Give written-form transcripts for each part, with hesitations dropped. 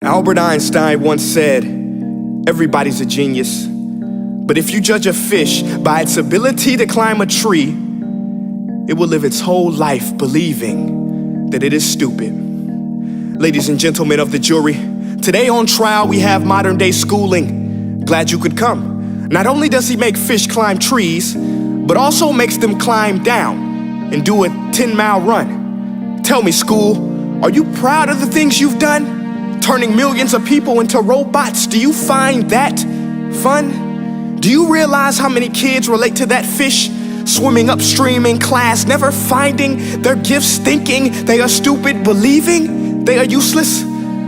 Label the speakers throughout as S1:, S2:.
S1: Albert Einstein once said, "Everybody's a genius, but if you judge a fish by its ability to climb a tree, it will live its whole life believing that it is stupid." Ladies and gentlemen of the jury, today on trial we have modern day schooling. Glad you could come. Not only does he make fish climb trees, but also makes them climb down and do a 10-mile run. Tell me, school, are you proud of the things you've done? Turning millions of people into robots, do you find that fun? Do you realize how many kids relate to that fish swimming upstream in class, never finding their gifts, thinking they are stupid, believing they are useless?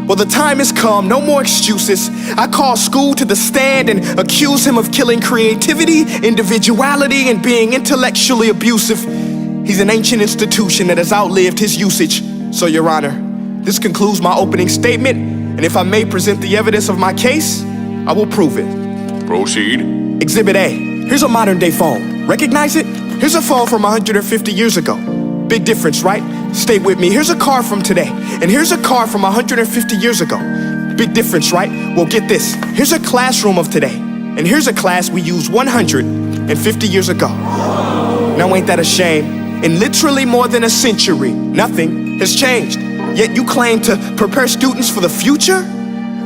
S1: Well, the time has come, no more excuses. I call school to the stand and accuse him of killing creativity, individuality, and being intellectually abusive. He's an ancient institution that has outlived his usage. So, Your Honor, this concludes my opening statement, and if I may present the evidence of my case, I will prove it.
S2: Proceed.
S1: Exhibit A. Here's a modern day phone. Recognize it? Here's a phone from 150 years ago. Big difference, right? Stay with me. Here's a car from today, and here's a car from 150 years ago. Big difference, right? Well, get this. Here's a classroom of today, and here's a class we used 150 years ago. Now, ain't that a shame? In literally more than a century, nothing has changed. Yet you claim to prepare students for the future?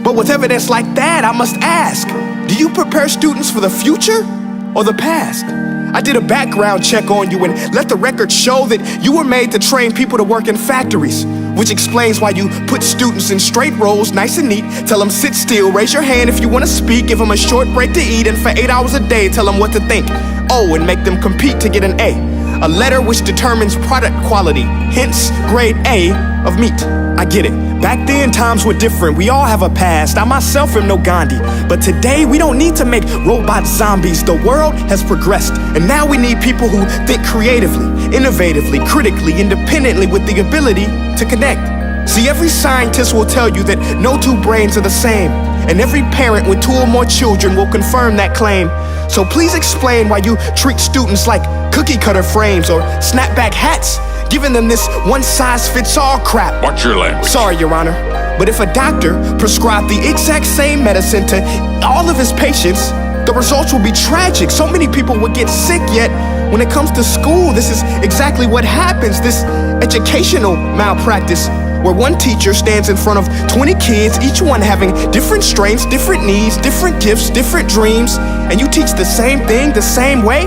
S1: But with evidence like that, I must ask, do you prepare students for the future or the past? I did a background check on you and let the record show that you were made to train people to work in factories, which explains why you put students in straight rows, nice and neat, tell them sit still, raise your hand if you want to speak, give them a short break to eat, and for 8 hours a day, tell them what to think. Oh, and make them compete to get an A letter which determines product quality, hence grade A of meat. I get it. Back then, times were different. We all have a past. I myself am no Gandhi. But today, we don't need to make robot zombies. The world has progressed. And now we need people who think creatively, innovatively, critically, independently, with the ability to connect. See, every scientist will tell you that no two brains are the same. And every parent with 2 or more children will confirm that claim. So please explain why you treat students like cookie cutter frames or snapback hats, giving them this one-size-fits-all crap.
S2: Watch your language.
S1: Sorry, Your Honor, but if a doctor prescribed the exact same medicine to all of his patients, the results will be tragic. So many people would get sick, yet when it comes to school, this is exactly what happens, this educational malpractice, where one teacher stands in front of 20 kids, each one having different strengths, different needs, different gifts, different dreams, and you teach the same thing the same way?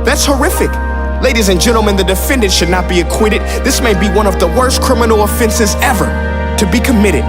S1: That's horrific. Ladies and gentlemen, the defendant should not be acquitted. This may be one of the worst criminal offenses ever to be committed.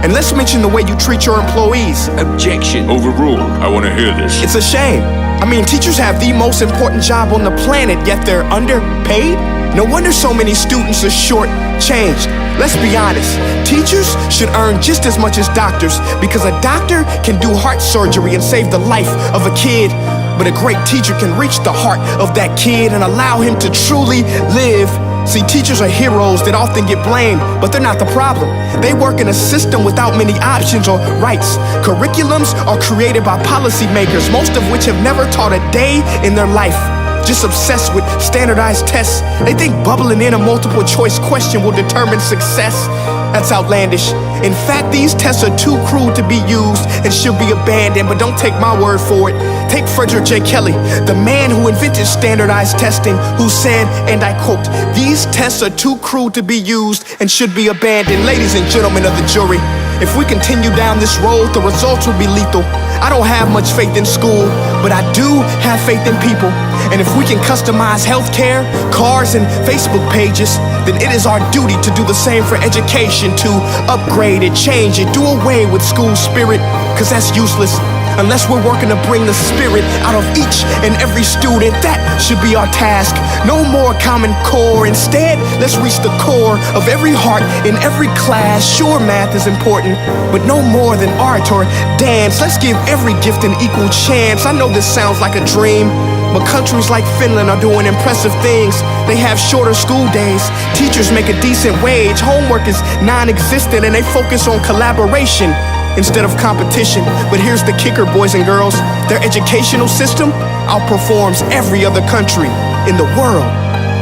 S1: And let's mention the way you treat your employees.
S2: Objection. Overruled. I want to hear this.
S1: It's a shame. I mean, teachers have the most important job on the planet, yet they're underpaid? No wonder so many students are short-changed. Let's be honest, teachers should earn just as much as doctors, because a doctor can do heart surgery and save the life of a kid, but a great teacher can reach the heart of that kid and allow him to truly live. See, teachers are heroes that often get blamed, but they're not the problem. They work in a system without many options or rights. Curriculums are created by policymakers, most of which have never taught a day in their life. Just obsessed with standardized tests. They think bubbling in a multiple choice question will determine success. That's outlandish. In fact, these tests are too cruel to be used and should be abandoned, but don't take my word for it. Take Frederick J. Kelly, the man who invented standardized testing, who said, and I quote, "These tests are too cruel to be used and should be abandoned." Ladies and gentlemen of the jury, if we continue down this road, the results will be lethal. I don't have much faith in school, but I do have faith in people. And if we can customize healthcare, cars, and Facebook pages, then it is our duty to do the same for education, to upgrade it, change it, do away with school spirit, because that's useless. Unless we're working to bring the spirit out of each and every student, that should be our task. No more Common Core. Instead, let's reach the core of every heart in every class. Sure, math is important, but no more than art or dance. Let's give every gift an equal chance. I know this sounds like a dream, but countries like Finland are doing impressive things. They have shorter school days, teachers make a decent wage, homework is non-existent, and they focus on collaboration instead of competition. But here's the kicker, boys and girls. Their educational system outperforms every other country in the world.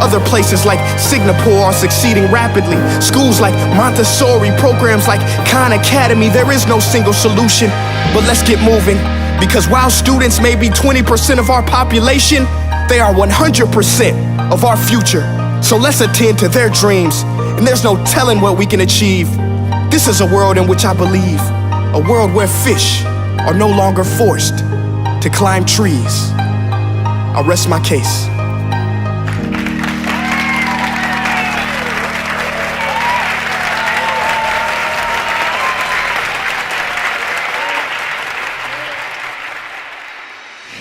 S1: Other places like Singapore are succeeding rapidly. Schools like Montessori, programs like Khan Academy. There is no single solution, but let's get moving. Because while students may be 20% of our population, they are 100% of our future. So let's attend to their dreams, and there's no telling what we can achieve. This is a world in which I believe, a world where fish are no longer forced to climb trees. I'll rest my case.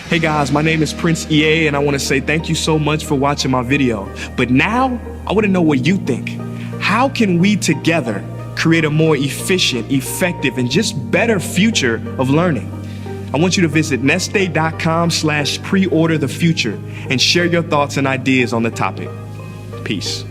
S1: Hey guys, my name is Prince EA, and I want to say thank you so much for watching my video. But now, I want to know what you think. How can we together create a more efficient, effective, and just better future of learning? I want you to visit nestday.com/preorder the future and share your thoughts and ideas on the topic. Peace.